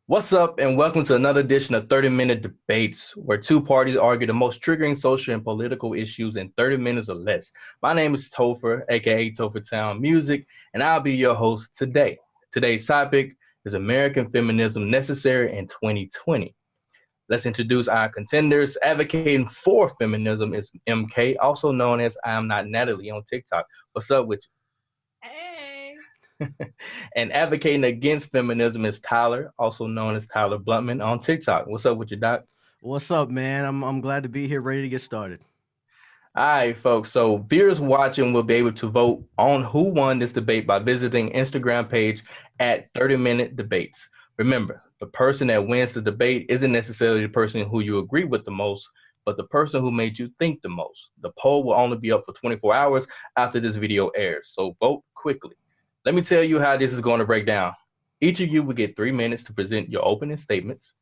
What's up, and welcome to another edition of 30-Minute Debates, where two parties argue the most triggering social and political issues in 30 minutes or less. My name is Topher, aka Topher Town Music, and I'll be your host today. Today's topic is American Feminism Necessary in 2020. Let's introduce our contenders. Advocating for feminism is MK, also known as ImNotNatalie on TikTok. What's up with Hey. you? And advocating against feminism is Tyler, also known as TylerBluntman on TikTok. What's up with you, Doc? What's up, man? I'm glad to be here, ready to get started. All right, folks. So viewers watching will be able to vote on who won this debate by visiting Instagram page at 30-Minute Debates. Remember, the person that wins the debate isn't necessarily the person who you agree with the most, but the person who made you think the most. The poll will only be up for 24 hours after this video airs, so vote quickly. Let me tell you how this is going to break down. Each of you will get 3 minutes to present your opening statements.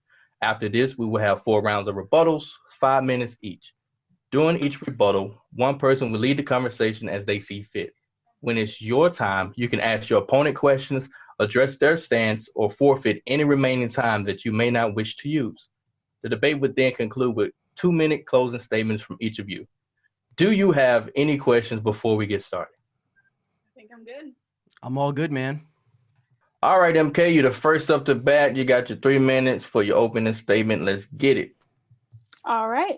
After this, we will have 4 rounds of rebuttals, 5 minutes each. During each rebuttal, one person will lead the conversation as they see fit. When it's your time, you can ask your opponent questions, address their stance, or forfeit any remaining time that you may not wish to use. The debate would then conclude with 2-minute closing statements from each of you. Do you have any questions before we get started? I think I'm good. I'm all good, man. All right, MK, you're the first up to bat. You got your 3 minutes for your opening statement. Let's get it. All right.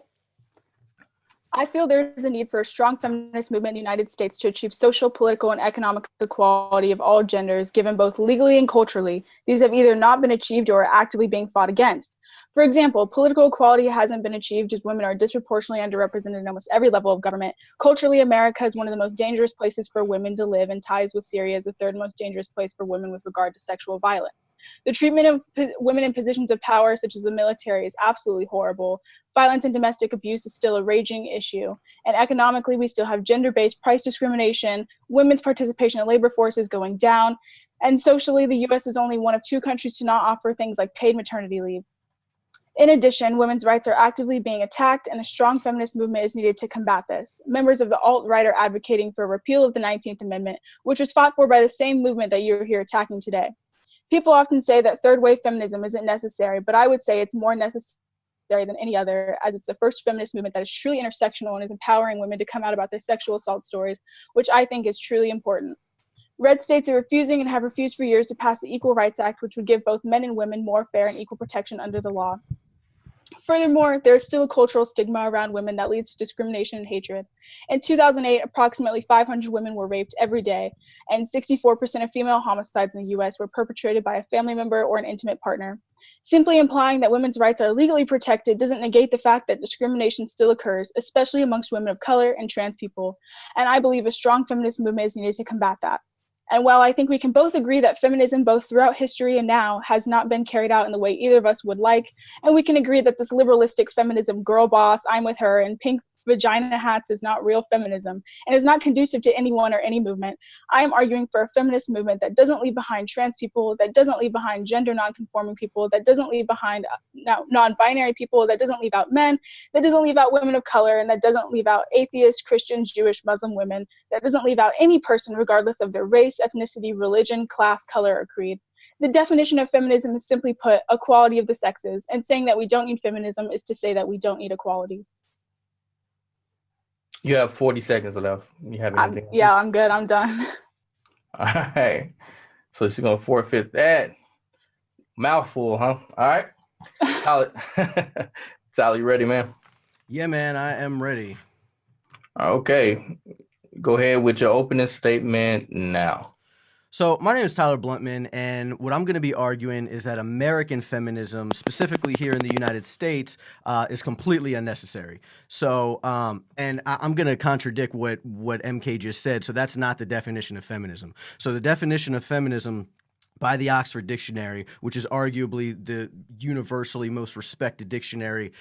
I feel there is a need for a strong feminist movement in the United States to achieve social, political, and economic equality of all genders, given both legally and culturally. These have either not been achieved or are actively being fought against. For example, political equality hasn't been achieved as women are disproportionately underrepresented in almost every level of government. Culturally, America is one of the most dangerous places for women to live, and ties with Syria is the third most dangerous place for women with regard to sexual violence. The treatment of women in positions of power, such as the military, is absolutely horrible. Violence and domestic abuse is still a raging issue. And economically, we still have gender-based price discrimination, women's participation in labor force is going down, and socially, the US is only one of 2 countries to not offer things like paid maternity leave. In addition, women's rights are actively being attacked, and a strong feminist movement is needed to combat this. Members of the alt-right are advocating for a repeal of the 19th Amendment, which was fought for by the same movement that you're here attacking today. People often say that third-wave feminism isn't necessary, but I would say it's more necessary than any other, as it's the first feminist movement that is truly intersectional and is empowering women to come out about their sexual assault stories, which I think is truly important. Red states are refusing and have refused for years to pass the Equal Rights Act, which would give both men and women more fair and equal protection under the law. Furthermore, there is still a cultural stigma around women that leads to discrimination and hatred. In 2008, approximately 500 women were raped every day, and 64% of female homicides in the US were perpetrated by a family member or an intimate partner. Simply implying that women's rights are legally protected doesn't negate the fact that discrimination still occurs, especially amongst women of color and trans people, and I believe a strong feminist movement is needed to combat that. And while I think we can both agree that feminism, both throughout history and now, has not been carried out in the way either of us would like, and we can agree that this liberalistic feminism, girl boss, I'm with her, and pink vagina hats is not real feminism and is not conducive to anyone or any movement, I am arguing for a feminist movement that doesn't leave behind trans people, that doesn't leave behind gender non-conforming people, that doesn't leave behind non-binary people, that doesn't leave out men, that doesn't leave out women of color, and that doesn't leave out atheists, Christians, Jewish, Muslim women, that doesn't leave out any person regardless of their race, ethnicity, religion, class, color, or creed. The definition of feminism is simply put, equality of the sexes, and saying that we don't need feminism is to say that we don't need equality. You have 40 seconds left. You have anything? I'm good. I'm done. All right. So she's going to forfeit that. Mouthful, huh? All right. Tyler, you ready, man? Yeah, man, I am ready. Okay. Go ahead with your opening statement now. So my name is TylerBluntman, and what I'm going to be arguing is that American feminism, specifically here in the United States, is completely unnecessary. So, and I'm going to contradict what MK just said. So that's not the definition of feminism. So the definition of feminism by the Oxford Dictionary, which is arguably the universally most respected dictionary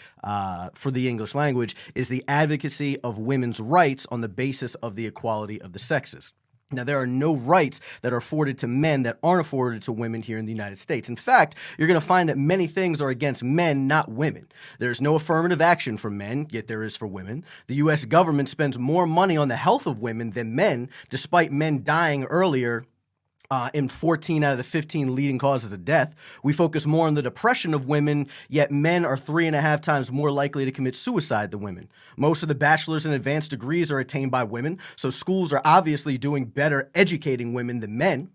for the English language, is the advocacy of women's rights on the basis of the equality of the sexes. Now, there are no rights that are afforded to men that aren't afforded to women here in the United States. In fact, you're going to find that many things are against men, not women. There's no affirmative action for men, yet there is for women. The U.S. government spends more money on the health of women than men, despite men dying earlier in 14 out of the 15 leading causes of death. We focus more on the depression of women, yet men are 3.5 times more likely to commit suicide than women. Most of the bachelor's and advanced degrees are attained by women, so schools are obviously doing better educating women than men.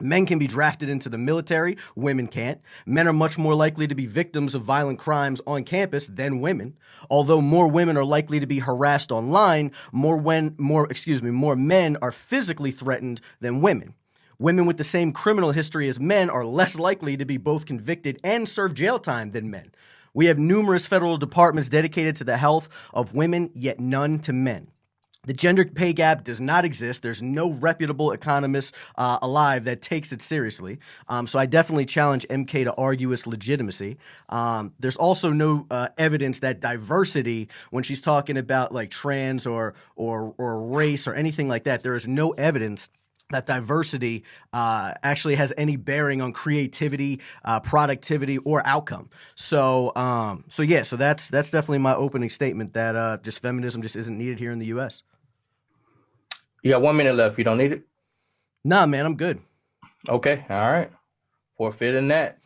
Men can be drafted into the military, women can't. Men are much more likely to be victims of violent crimes on campus than women. Although more women are likely to be harassed online, more men are physically threatened than women. Women with the same criminal history as men are less likely to be both convicted and serve jail time than men. We have numerous federal departments dedicated to the health of women, yet none to men. The gender pay gap does not exist. There's no reputable economist alive that takes it seriously. So I definitely challenge MK to argue its legitimacy. There's also no evidence that diversity, when she's talking about like trans or race or anything like that, there is no evidence that diversity actually has any bearing on creativity, productivity, or outcome. So that's definitely my opening statement that just feminism just isn't needed here in the U.S. You got 1 minute left. You don't need it? Nah, man, I'm good. Okay, all right. Forfeiting that.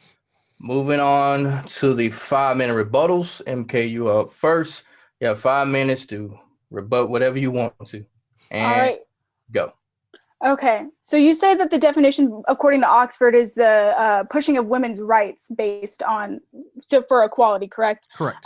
Moving on to the 5-minute rebuttals. MK, you are up first. You have 5 minutes to rebut whatever you want to. And all right, go. Okay, so you say that the definition, according to Oxford, is the pushing of women's rights based on, for equality, correct? Correct.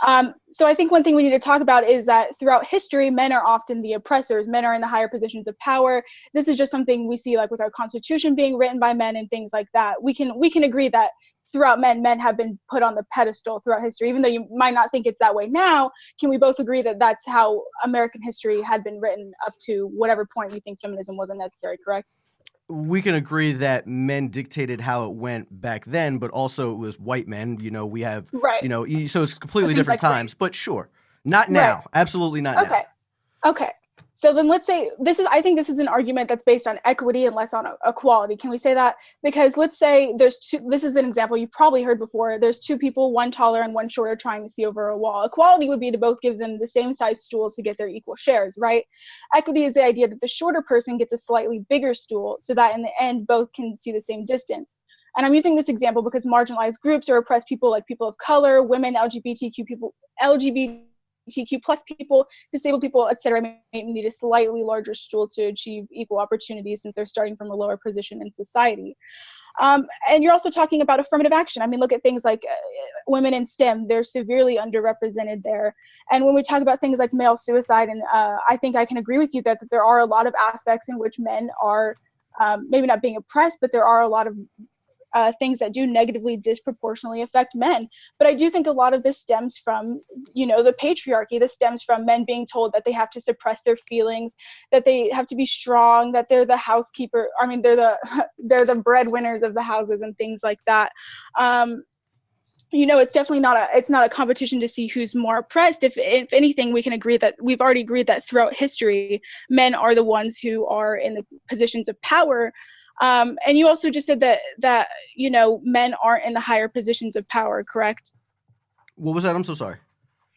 So I think one thing we need to talk about is that throughout history, men are often the oppressors. Men are in the higher positions of power. This is just something we see, like with our Constitution being written by men and things like that. We can agree that throughout men have been put on the pedestal throughout history, even though you might not think it's that way now. Can we both agree that that's how American history had been written up to whatever point we think feminism wasn't necessary, correct? We can agree that men dictated how it went back then, but also it was white men. You know, we have, right. You know, so it's completely different like times, race. But sure. Not now. Right. Absolutely not now. Okay. So then let's say I think this is an argument that's based on equity and less on equality. Can we say that? Because let's say this is an example you've probably heard before. There's two people, one taller and one shorter, trying to see over a wall. Equality would be to both give them the same size stool to get their equal shares, right? Equity is the idea that the shorter person gets a slightly bigger stool so that in the end, both can see the same distance. And I'm using this example because marginalized groups or oppressed people like people of color, women, LGBTQ plus people, disabled people, etc., may need a slightly larger stool to achieve equal opportunities since they're starting from a lower position in society. And you're also talking about affirmative action. I mean, look at things like women in STEM. They're severely underrepresented there. And when we talk about things like male suicide, and I think I can agree with you that there are a lot of aspects in which men are maybe not being oppressed, but there are a lot of things that do negatively disproportionately affect men. But I do think a lot of this stems from, the patriarchy. This stems from men being told that they have to suppress their feelings, that they have to be strong, that they're the housekeeper. I mean, they're the breadwinners of the houses and things like that. It's definitely not a competition to see who's more oppressed. If anything, we can agree that we've already agreed that throughout history, men are the ones who are in the positions of power. And you also just said that men aren't in the higher positions of power, correct? What was that? I'm so sorry.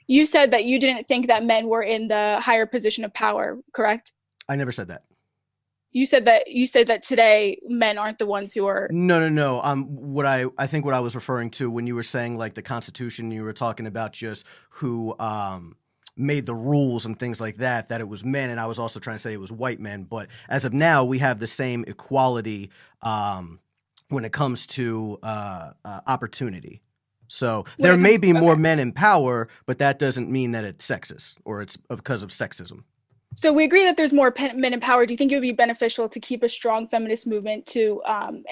You said that you didn't think that men were in the higher position of power, correct? I never said that. You said that today men aren't the ones who are. No. I think what I was referring to when you were saying like the Constitution, you were talking about just who made the rules and things like that it was men, and I was also trying to say it was white men. But as of now, we have the same equality when it comes to opportunity. So there may be more men in power, but that doesn't mean that it's sexist or it's because of sexism. So we agree that there's more men in power. Do you think it would be beneficial to keep a strong feminist movement to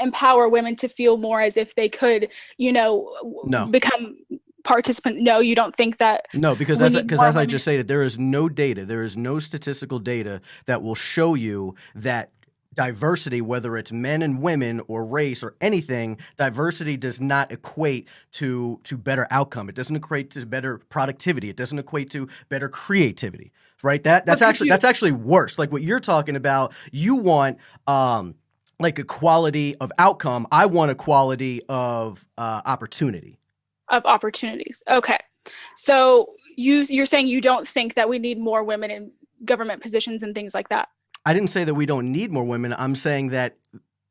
empower women to feel more as if they could, become participant? No, you don't think that? No, because as I just stated, there is no data, there is no statistical data that will show you that diversity, whether it's men and women or race or anything, diversity does not equate to better outcome. It doesn't equate to better productivity. It doesn't equate to better creativity, right? That's actually worse. Like what you're talking about, you want like equality of outcome. I want equality of opportunity. Of opportunities. Okay. So you're saying you don't think that we need more women in government positions and things like that? I didn't say that we don't need more women. I'm saying that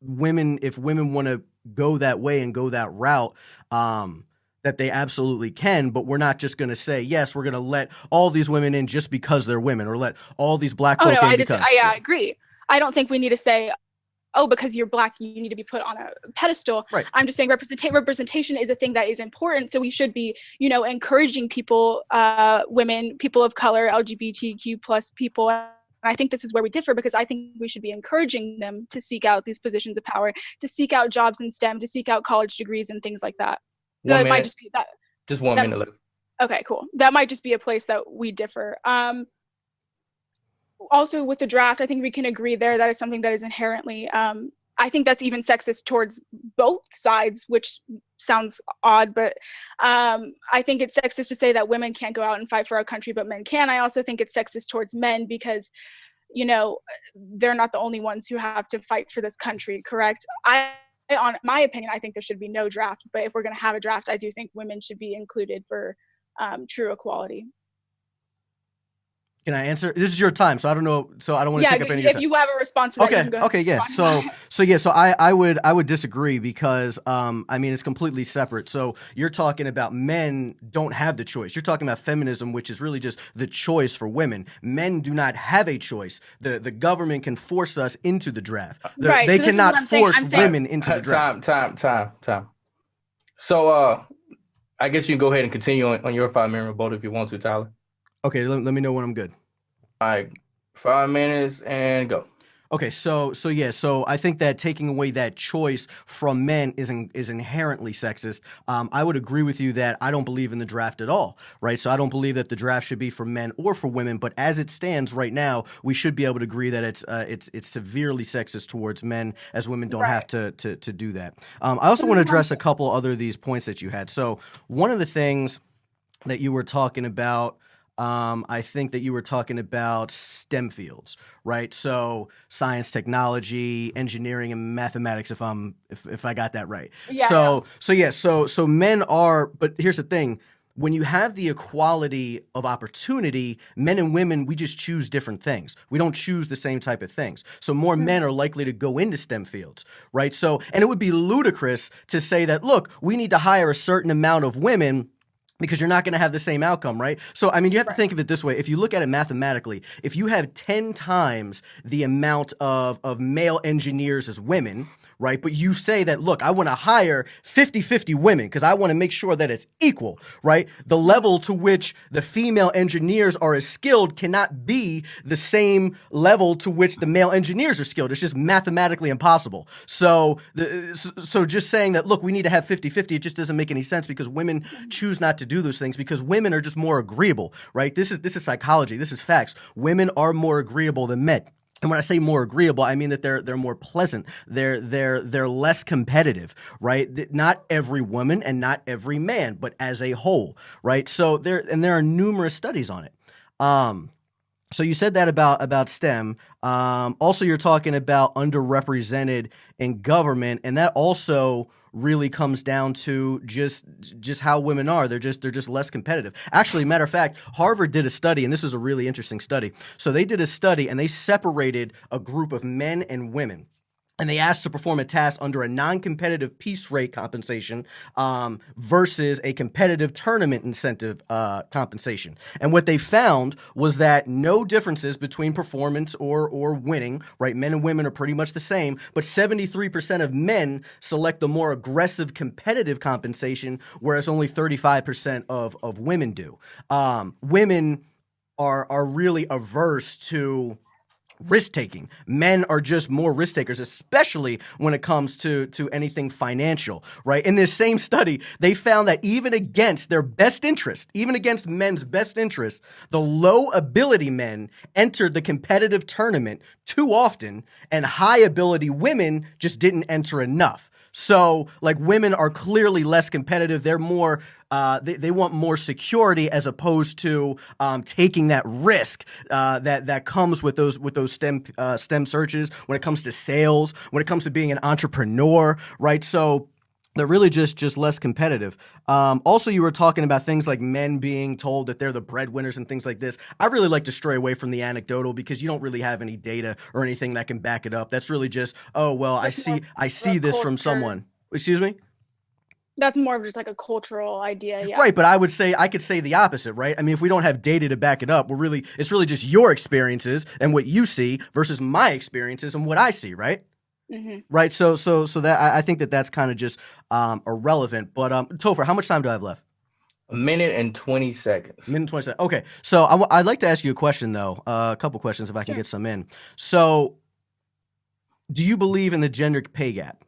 if women want to go that way and go that route, that they absolutely can, but we're not just going to say, yes, we're going to let all these women in just because they're women, or let all these black folk in because. I agree. I don't think we need to say, oh, because you're black, you need to be put on a pedestal. Right. I'm just saying representation is a thing that is important. So we should be, encouraging people, women, people of color, LGBTQ plus people. And I think this is where we differ, because I think we should be encouraging them to seek out these positions of power, to seek out jobs in STEM, to seek out college degrees and things like that. So it might just be that. Just 1 minute left. Okay, cool. That might just be a place that we differ. Also with the draft, I think we can agree there that is something that is inherently, I think that's even sexist towards both sides, which sounds odd, but I think it's sexist to say that women can't go out and fight for our country, but men can. I also think it's sexist towards men because, they're not the only ones who have to fight for this country, correct? On my opinion, I think there should be no draft, but if we're going to have a draft, I do think women should be included for true equality. Can I answer? This is your time, so I don't know. So I don't want to take up any of your time. If you have a response to that, you can go ahead. Okay, yeah. So I would disagree because it's completely separate. So you're talking about men don't have the choice. You're talking about feminism, which is really just the choice for women. Men do not have a choice. The government can force us into the draft. They cannot force women into the draft. Time. So I guess you can go ahead and continue on your 5-minute rebuttal if you want to, Tyler. Okay, let me know when I'm good. All right, 5 minutes and go. Okay, so I think that taking away that choice from men is inherently sexist. I would agree with you that I don't believe in the draft at all, right? So I don't believe that the draft should be for men or for women. But as it stands right now, we should be able to agree that it's severely sexist towards men, as women don't have to do that. I also want to address a couple other of these points that you had. So one of the things that you were talking about. I think that you were talking about STEM fields, right? So science, technology, engineering, and mathematics. If I got that right. Yeah. So men are. But here's the thing: when you have the equality of opportunity, men and women, we just choose different things. We don't choose the same type of things. So more men are likely to go into STEM fields, right? So, and it would be ludicrous to say that, look, we need to hire a certain amount of women, because you're not going to have the same outcome, right? So, you have to think of it this way. If you look at it mathematically, if you have 10 times the amount of male engineers as women, right? But you say that, look, I want to hire 50-50 women because I want to make sure that it's equal, right? The level to which the female engineers are as skilled cannot be the same level to which the male engineers are skilled. It's just mathematically impossible. So just saying that, look, we need to have 50-50, it just doesn't make any sense because women choose not to do those things because women are just more agreeable, right? This is psychology. This is facts. Women are more agreeable than men. And when I say more agreeable, I mean that they're more pleasant. They're less competitive, right? Not every woman and not every man, but as a whole, right? So there are numerous studies on it. So you said that about STEM. Also, you're talking about underrepresented in government, and that also really comes down to just how women are. They're just less competitive. Actually, matter of fact, Harvard did a study, and this is a really interesting study. So they did a study, and they separated a group of men and women. And they asked to perform a task under a non-competitive piece rate compensation versus a competitive tournament incentive compensation. And what they found was that no differences between performance or winning, right? Men and women are pretty much the same, but 73% of men select the more aggressive competitive compensation, whereas only 35% of women do. Women are really averse to risk-taking. Men are just more risk-takers, especially when it comes to anything financial, right? In this same study, they found that even against their best interest, even against men's best interest, the low-ability men entered the competitive tournament too often, and high-ability women just didn't enter enough. So, women are clearly less competitive. They're more, they want more security as opposed to taking that risk that comes with those STEM searches when it comes to sales, when it comes to being an entrepreneur, right? So They're really just less competitive. Also, you were talking about things like men being told that they're the breadwinners and things like this. I really like to stray away from the anecdotal because you don't really have any data or anything that can back it up. That's really just, oh well, I see this from someone. Excuse me? That's more of just like a cultural idea, yeah. Right, but I could say the opposite, right? I mean, if we don't have data to back it up, it's really just your experiences and what you see versus my experiences and what I see, right? Mm-hmm. Right. So that I think that's kind of just irrelevant. But Topher, how much time do I have left? 1:20. 1:20. Okay. So I'd like to ask you a question though. A couple questions if I can get some in. So, do you believe in the gender pay gap?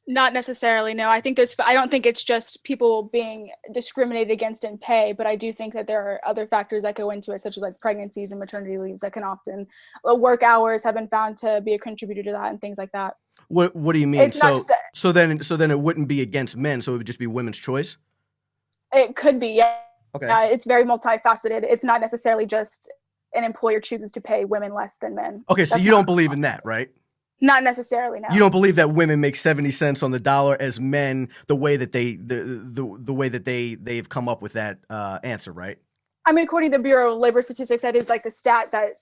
Not necessarily, no. I don't think it's just people being discriminated against in pay, but I do think that there are other factors that go into it, such as like pregnancies and maternity leaves that can often, work hours have been found to be a contributor to that and things like that. What do you mean? So then it wouldn't be against men, so it would just be women's choice? It could be, yeah. Okay. It's very multifaceted. It's not necessarily just an employer chooses to pay women less than men. Okay, so you don't believe in that, right? Not necessarily, no. You don't believe that women make 70 cents on the dollar as men the way that the way that they've come up with that answer, right? I mean, according to the Bureau of Labor Statistics, that is like the stat that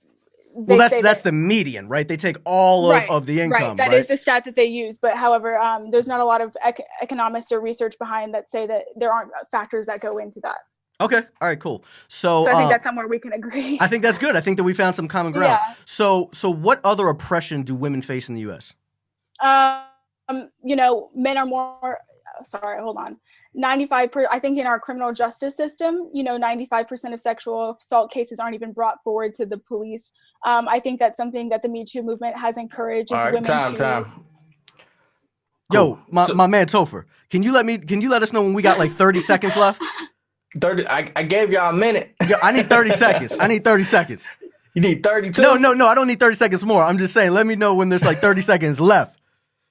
that's the median, right? They take all of the income, right? That is the stat that they use. But however, there's not a lot of economists or research behind that say that there aren't factors that go into that. Okay. All right, cool. So I think that's somewhere we can agree. I think that's good. I think that we found some common ground. Yeah. So what other oppression do women face in the U.S.? Men are more, sorry, hold on. 95%, I think in our criminal justice system, 95% of sexual assault cases aren't even brought forward to the police. I think that's something that the Me Too movement has encouraged women to. Time. Yo, my man Topher, can you let us know when we got like 30 seconds left? 30. I gave y'all a minute. Yo, I need 30 seconds. I need 30 seconds. You need 32? No. I don't need 30 seconds more. I'm just saying, let me know when there's like 30 seconds left,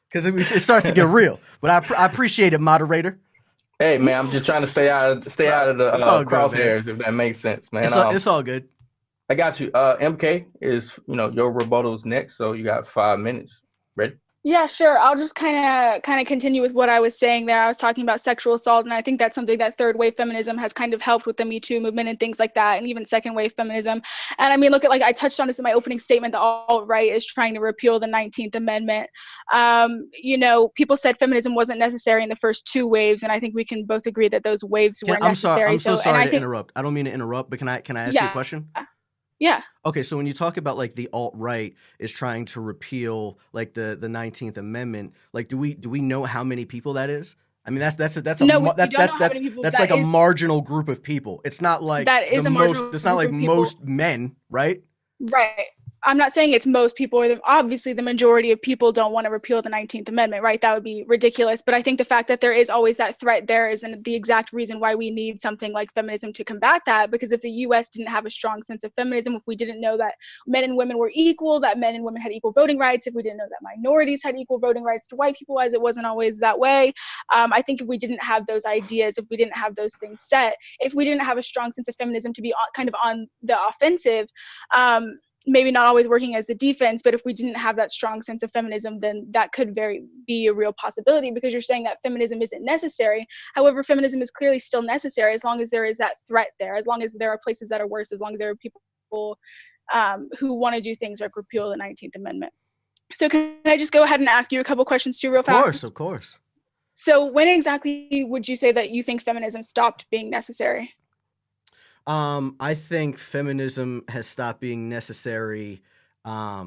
because it starts to get real. But I appreciate it, moderator. Hey man, I'm just trying to stay out of the crosshairs, if that makes sense, man. It's all good. I got you. MK is your rebuttal's next, so you got 5 minutes. Ready? Yeah, sure. I'll just kind of continue with what I was saying there. I was talking about sexual assault, and I think that's something that third wave feminism has kind of helped with the Me Too movement and things like that, and even second wave feminism. And I mean, look at, like I touched on this in my opening statement, the alt-right is trying to repeal the 19th Amendment. People said feminism wasn't necessary in the first two waves, and I think we can both agree that those waves were necessary. I'm so sorry to interrupt. I don't mean to interrupt, but can I ask you a question? Yeah. Okay, so when you talk about like the alt-right is trying to repeal like the 19th Amendment, like do we know how many people that is? I mean that's like a marginal group of people. It's not like it's not like most men, right? Right. I'm not saying it's most people, or obviously the majority of people don't want to repeal the 19th Amendment, right? That would be ridiculous. But I think the fact that there is always that threat there isn't the exact reason why we need something like feminism to combat that. Because if the US didn't have a strong sense of feminism, if we didn't know that men and women were equal, that men and women had equal voting rights, if we didn't know that minorities had equal voting rights to white people, as it wasn't always that way, I think if we didn't have those ideas, if we didn't have those things set, if we didn't have a strong sense of feminism to be kind of on the offensive, maybe not always working as a defense, but if we didn't have that strong sense of feminism, then that could be a real possibility, because you're saying that feminism isn't necessary. However, feminism is clearly still necessary as long as there is that threat there, as long as there are places that are worse, as long as there are people who want to do things like repeal the 19th Amendment. So can I just go ahead and ask you a couple questions too real fast? Of course. So when exactly would you say that you think feminism stopped being necessary? I think feminism has stopped being necessary. I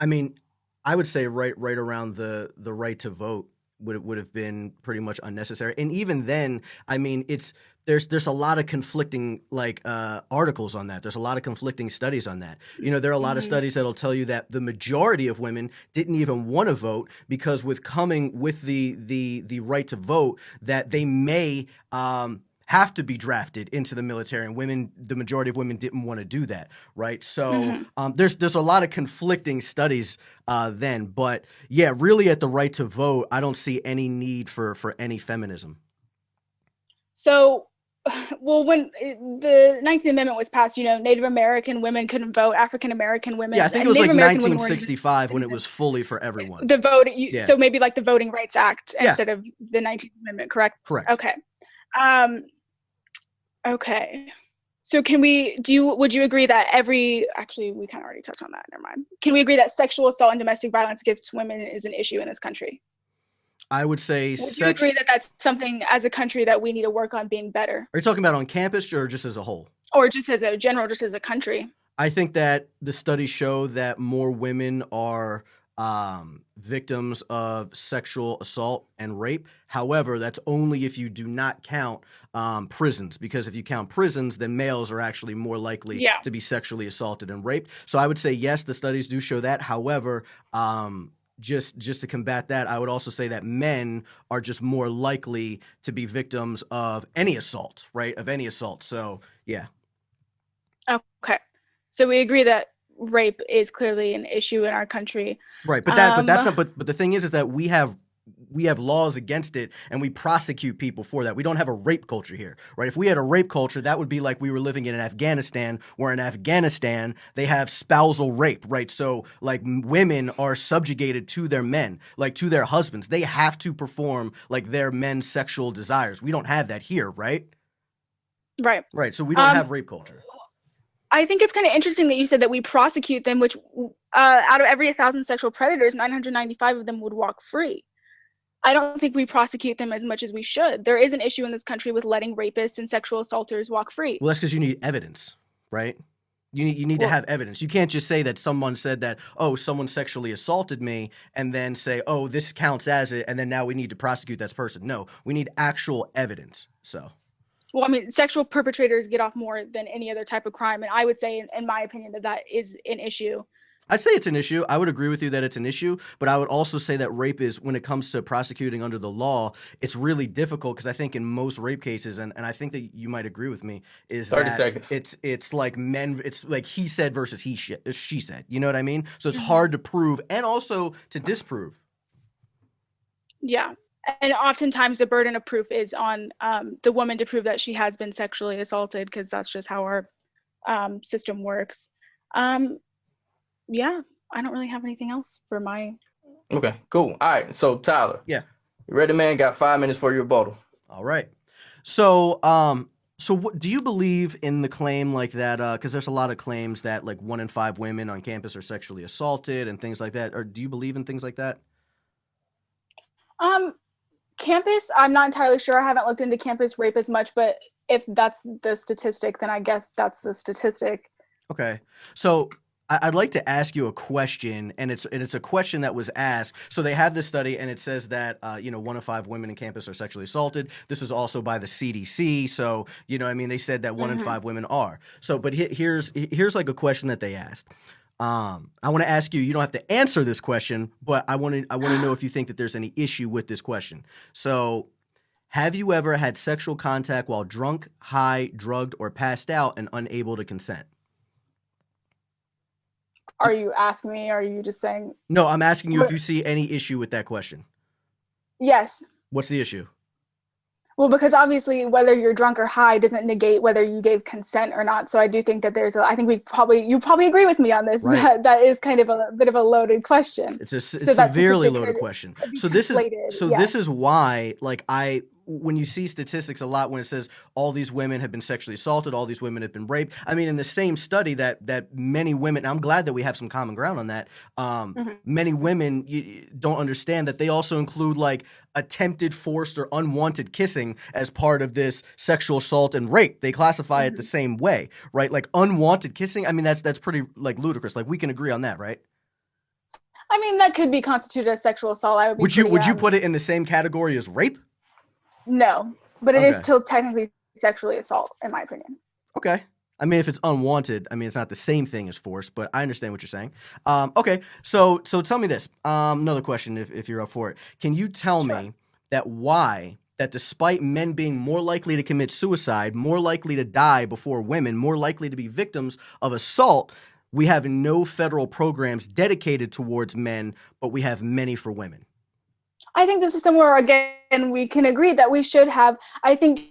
mean, I would say right around the right to vote would have been pretty much unnecessary. And even then, I mean, there's a lot of conflicting articles on that. There's a lot of conflicting studies on that. There are a lot of studies that'll tell you that the majority of women didn't even want to vote, because with the right to vote, that they may have to be drafted into the military, and the majority of women didn't want to do that, right? So there's a lot of conflicting studies then, but yeah, really at the right to vote, I don't see any need for any feminism. So well, when the 19th Amendment was passed, Native American women couldn't vote, African American women. Yeah, I think it was Native like American 1965 when it was fully for everyone. The vote, Yeah. So maybe like the Voting Rights Act Yeah. instead of the 19th Amendment, correct? Correct. Okay. Okay. So would you agree that actually, we kind of already touched on that. Never mind. Can we agree that sexual assault and domestic violence against women is an issue in this country? I would say. Would you agree that that's something as a country that we need to work on being better? Are you talking about on campus or just as a whole? Or just as a general, just as a country? I think that the studies show that more women are victims of sexual assault and rape. However, that's only if you do not count prisons, because if you count prisons, then males are actually more likely to be sexually assaulted and raped. So I would say, yes, the studies do show that. However, just to combat that, I would also say that men are just more likely to be victims of any assault, right? Of any assault. So, yeah. Okay. So we agree that rape is clearly an issue in our country. Right. But that's not, but the thing is that we have laws against it and we prosecute people for that. We don't have a rape culture here, right? If we had a rape culture, that would be like we were living in Afghanistan, where in Afghanistan they have spousal rape, right? So like women are subjugated to their men, like to their husbands. They have to perform like their men's sexual desires. We don't have that here, right? Right. Right. So we don't have rape culture. I think it's kind of interesting that you said that we prosecute them, which out of every 1,000 sexual predators, 995 of them would walk free. I don't think we prosecute them as much as we should. There is an issue in this country with letting rapists and sexual assaulters walk free. Well, that's because you need evidence, right? You need to have evidence. You can't just say that someone said that, oh, someone sexually assaulted me, and then say, oh, this counts as it, and then now we need to prosecute that person. No, we need actual evidence. So. Well, I mean, sexual perpetrators get off more than any other type of crime. And I would say, in my opinion, that is an issue. I'd say it's an issue. I would agree with you that it's an issue. But I would also say that rape is, when it comes to prosecuting under the law, it's really difficult because I think in most rape cases, and I think that you might agree with me, is 30 that seconds. It's like it's like he said versus she said. You know what I mean? So it's hard to prove and also to disprove. Yeah. And oftentimes the burden of proof is on the woman to prove that she has been sexually assaulted, because that's just how our system works. Yeah, I don't really have anything else for my. Okay, cool. All right, so Tyler. Yeah. You ready, man? Got 5 minutes for your rebuttal. All right. So, what, do you believe in the claim like that? Because there's a lot of claims that like 1 in 5 women on campus are sexually assaulted and things like that. Or do you believe in things like that? Campus, I'm not entirely sure. I haven't looked into campus rape as much, but if that's the statistic, then I guess that's the statistic. Okay. So I'd like to ask you a question, and it's a question that was asked. So they have this study, and it says that 1 in 5 women in campus are sexually assaulted. This was also by the CDC. So they said that 1 in 5 women are. So, but here's like a question that they asked. I want to ask you. You don't have to answer this question, but I want to know if you think that there's any issue with this question. So, have you ever had sexual contact while drunk, high, drugged, or passed out and unable to consent? Are you asking me? Or are you just saying? No, I'm asking you if you see any issue with that question. Yes. What's the issue? Well, because obviously whether you're drunk or high doesn't negate whether you gave consent or not. So I do think that I think you probably agree with me on this. Right. That is kind of a bit of a loaded question. It's a severely loaded question. So this is why, like, when you see statistics a lot, when it says all these women have been sexually assaulted, all these women have been raped. I mean, in the same study that many women, I'm glad that we have some common ground on that. Many women don't understand that they also include like attempted, forced, or unwanted kissing as part of this sexual assault and rape. They classify it the same way, right? Like unwanted kissing. I mean, that's pretty like ludicrous. Like we can agree on that, right? I mean, that could be constituted as sexual assault. Would you put it in the same category as rape? No, but it is still technically sexually assault, in my opinion. Okay. I mean, if it's unwanted, I mean, it's not the same thing as force, but I understand what you're saying. Okay. So tell me this. Another question, if you're up for it. Can you tell me that despite men being more likely to commit suicide, more likely to die before women, more likely to be victims of assault, we have no federal programs dedicated towards men, but we have many for women? I think this is somewhere, again, we can agree that we should have. I think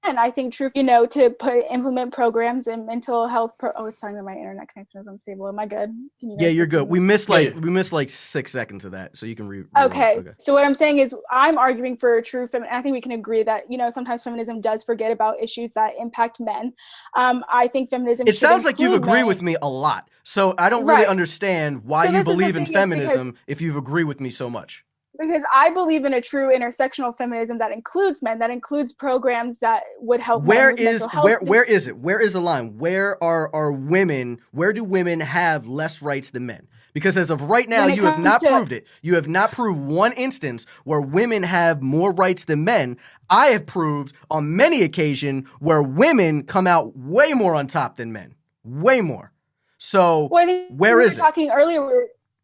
I think true, to implement programs and mental health. Oh, it's telling me my internet connection is unstable. Am I good? Can you Yeah, guys you're just good. see We me? missed Yeah. like 6 seconds of that, so you can rewind. Okay. Okay. So what I'm saying is I'm arguing for true feminism. I think we can agree that, sometimes feminism does forget about issues that impact men. I think feminism It should sounds like you include agree men. with me a lot, so I don't really Right. understand why So you this is the believe in thing, is feminism if you agree with me so much. because I believe in a true intersectional feminism that includes men, that includes programs that would help men with mental health. Where is it? Where is the line? Where are women? Where do women have less rights than men? Because as of right now, When it you have comes not to- proved it. You have not proved one instance where women have more rights than men. I have proved on many occasions where women come out way more on top than men. Way more. So Well, I think where is it?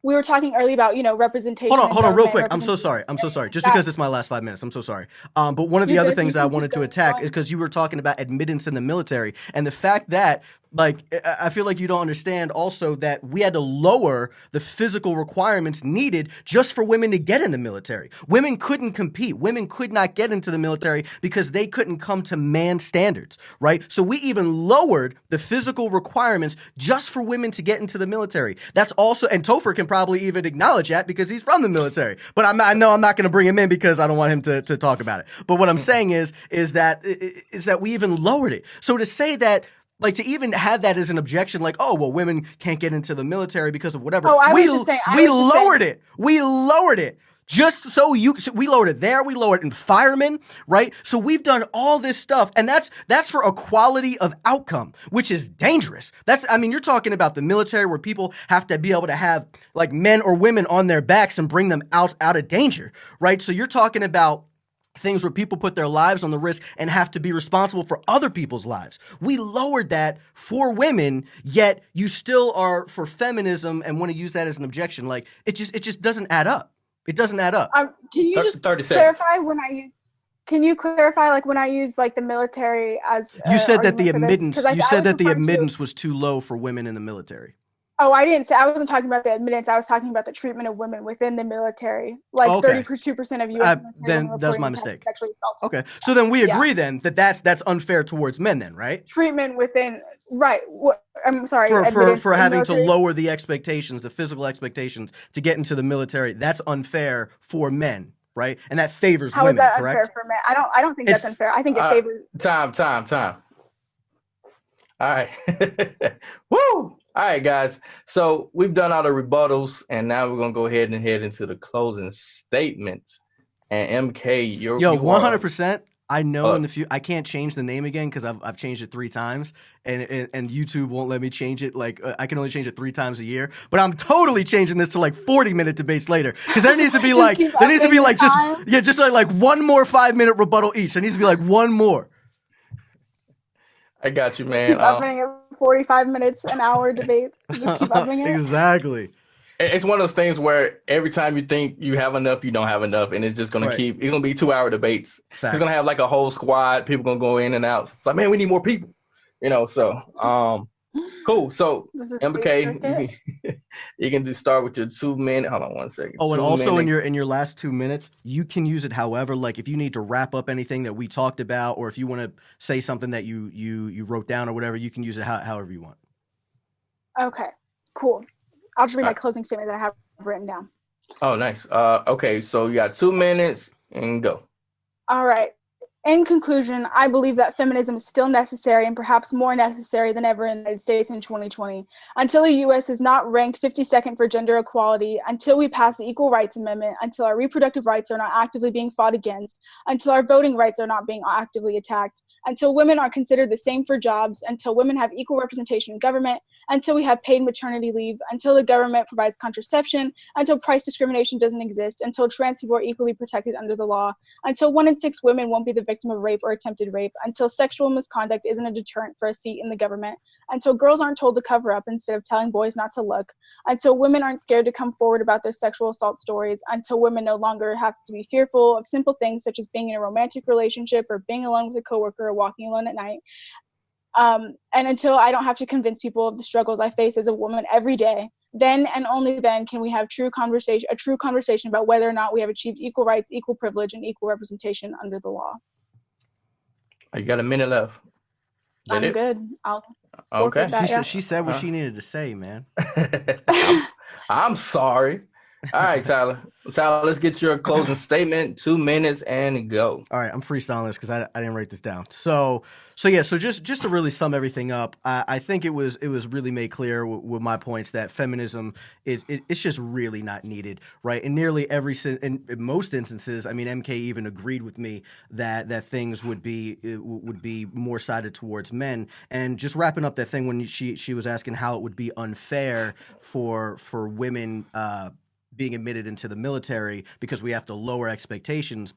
We were talking earlier about, representation. Hold on, real quick. I'm so representation. sorry. Just because it's my last 5 minutes, I'm so sorry. But one of the You're other good. things You I can wanted keep to attack going. is because you were talking about admittance in the military and the fact that, like, I feel like you don't understand also that we had to lower the physical requirements needed just for women to get in the military. Women couldn't compete. Women could not get into the military because they couldn't come to man standards, right? So we even lowered the physical requirements just for women to get into the military. That's also, and Topher can probably even acknowledge that because he's from the military. But I know I'm not going to bring him in because I don't want him to talk about it. But what I'm saying is that we even lowered it. So to say that, like, to even have that as an objection, like, oh, well, women can't get into the military because of whatever. We lowered it. We lowered it. Just so we lowered it there. We lowered it in firemen, right? So we've done all this stuff, and that's for equality of outcome, which is dangerous. You're talking about the military where people have to be able to have, like, men or women on their backs and bring them out of danger, right? So you're talking about things where people put their lives on the risk and have to be responsible for other people's lives. We lowered that for women, yet you still are for feminism and want to use that as an objection. Like, it just doesn't add up. It doesn't add up. Can you just 30 seconds. clarify can you clarify, like, when I use, like, the military as You said that the admittance? admittance was too low for women in the military. Oh, I wasn't talking about the admittance. I was talking about the treatment of women within the military. Like, 32% of U.S. Then that's my mistake. Okay, so then we agree then that's unfair towards men then, right? Treatment within, right. I'm sorry. For having to lower the expectations, the physical expectations to get into the military, that's unfair for men, right? And that favors women, correct? How is that unfair for men? I don't think that's unfair. I think it favors. Time. All right. Woo! All right, guys. So we've done all the rebuttals, and now we're gonna go ahead and head into the closing statements. And MK, you 100%. I know in the future I can't change the name again because I've changed it 3 times, and YouTube won't let me change it. Like, I can only change it 3 times a year. But I'm totally changing this to like 40-minute debates later because there needs to be like one more 5-minute rebuttal each. There needs to be like one more. I got you, man. Just keep upping it. 45 minutes, an hour debates. Just keep upping it. Exactly. It's one of those things where every time you think you have enough, you don't have enough, and it's just gonna it's gonna be 2-hour debates. Facts. It's gonna have like a whole squad. People gonna go in and out. It's like, man, we need more people. So cool. So MK, you can just start with your 2 minute. Hold on 1 second. Oh, and also in your last 2 minutes, you can use it however, like if you need to wrap up anything that we talked about, or if you want to say something that you wrote down or whatever, you can use it however you want. Okay, cool. I'll just read my closing statement that I have written down. Oh, nice. Okay, so you got 2 minutes and go. All right. In conclusion, I believe that feminism is still necessary and perhaps more necessary than ever in the United States in 2020. Until the U.S. is not ranked 52nd for gender equality, until we pass the Equal Rights Amendment, until our reproductive rights are not actively being fought against, until our voting rights are not being actively attacked, until women are considered the same for jobs, until women have equal representation in government, until we have paid maternity leave, until the government provides contraception, until price discrimination doesn't exist, until trans people are equally protected under the law, until 1 in 6 women won't be the victim of rape or attempted rape, until sexual misconduct isn't a deterrent for a seat in the government, until girls aren't told to cover up instead of telling boys not to look, until women aren't scared to come forward about their sexual assault stories, until women no longer have to be fearful of simple things such as being in a romantic relationship or being alone with a coworker or walking alone at night, and until I don't have to convince people of the struggles I face as a woman every day. Then and only then can we have a true conversation about whether or not we have achieved equal rights, equal privilege, and equal representation under the law. You got a minute left. I'm good. I'll Okay. forfeit that, yeah. She said what she needed to say, man. I'm sorry. All right, Tyler. Tyler, let's get your closing statement. 2 minutes and go. All right, I'm freestyling this because I didn't write this down. So just to really sum everything up, I think it was really made clear with my points that feminism it's just really not needed, right? In nearly in most instances, I mean, MK even agreed with me that things would be more sided towards men. And just wrapping up that thing when she was asking how it would be unfair for women being admitted into the military because we have to lower expectations.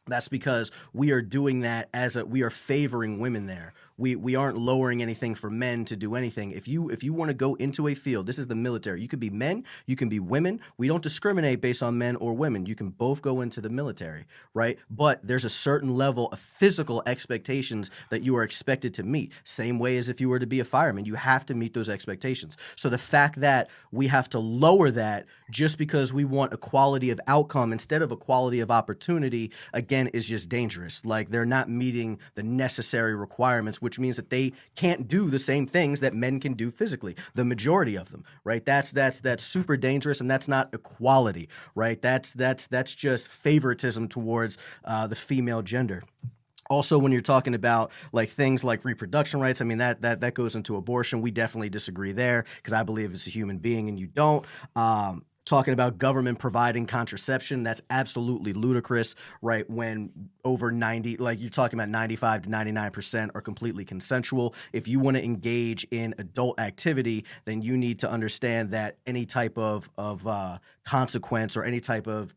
That's because we are doing that we are favoring women there. We aren't lowering anything for men to do anything. If you want to go into a field, this is the military. You can be men, you can be women. We don't discriminate based on men or women. You can both go into the military, right? But there's a certain level of physical expectations that you are expected to meet. Same way as if you were to be a fireman, you have to meet those expectations. So the fact that we have to lower that just because we want equality of outcome instead of equality of opportunity, again, is just dangerous. Like, they're not meeting the necessary requirements, which means that they can't do the same things that men can do physically, the majority of them, right? That's super dangerous, and that's not equality, right? That's just favoritism towards the female gender. Also, when you're talking about like things like reproduction rights, I mean, that goes into abortion. We definitely disagree there because I believe it's a human being and you don't. Talking about government providing contraception, that's absolutely ludicrous, right? When over 90, like you're talking about 95 to 99% are completely consensual. If you want to engage in adult activity, then you need to understand that any type of consequence or any type of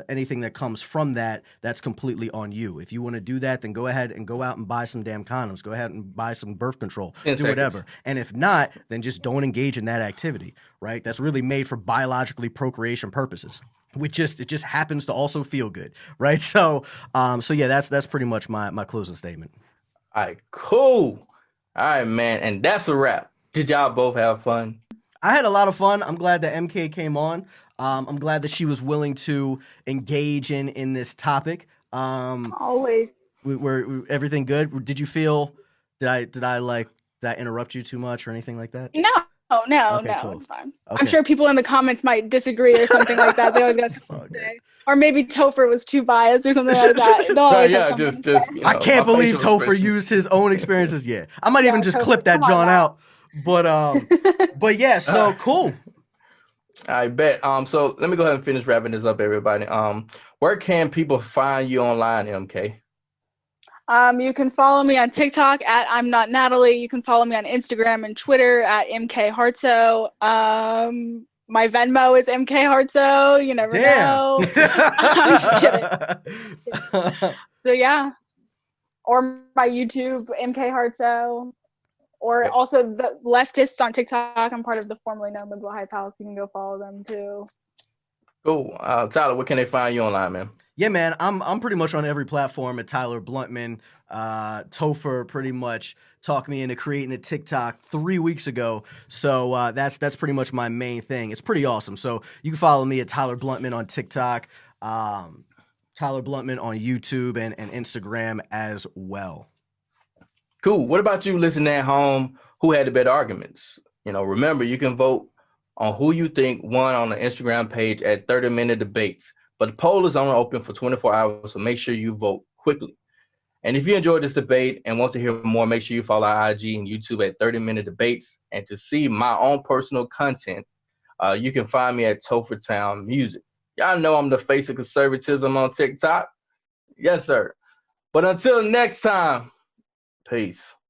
anything that comes from that's completely on you. If you want to do that, then go ahead and go out and buy some damn condoms. Go ahead and buy some birth control. Do whatever. And if not, then just don't engage in that activity, right? That's really made for biologically procreation purposes. It just happens to also feel good, right? So yeah, that's pretty much my closing statement. All right, cool. All right, man, and that's a wrap. Did y'all both have fun? I had a lot of fun. I'm glad that MK came on. I'm glad that she was willing to engage in this topic. Always. Were everything good? Did you feel? Did I interrupt you too much or anything like that? No, Okay, cool. It's fine. Okay. I'm sure people in the comments might disagree or something like that. They always got something to say. Or maybe Topher was too biased or something like that. They'll always have something to say. I can't believe Topher used his own experiences. Yeah, I might even just clip that John out. But yeah, so cool. I bet. So let me go ahead and finish wrapping this up, everybody. Where can people find you online, MK? You can follow me on TikTok at ImNotNatalie. You can follow me on Instagram and Twitter at MKHartso. My Venmo is MKHartso. You never know. I'm just kidding. So yeah. Or my YouTube, MKHartso. Or also the leftists on TikTok. I'm part of the formerly known Liberal Hype House. You can go follow them too. Cool. Tyler, where can they find you online, man? Yeah, man, I'm pretty much on every platform at TylerBluntman. Topher pretty much talked me into creating a TikTok 3 weeks ago. So that's pretty much my main thing. It's pretty awesome. So you can follow me at TylerBluntman on TikTok, TylerBluntman on YouTube and Instagram as well. Cool. What about you listening at home? Who had the better arguments? Remember, you can vote on who you think won on the Instagram page at 30-minute debates. But the poll is only open for 24 hours, so make sure you vote quickly. And if you enjoyed this debate and want to hear more, make sure you follow our IG and YouTube at 30-minute debates. And to see my own personal content, you can find me at Topher Town Music. Y'all know I'm the face of conservatism on TikTok. Yes, sir. But until next time, peace.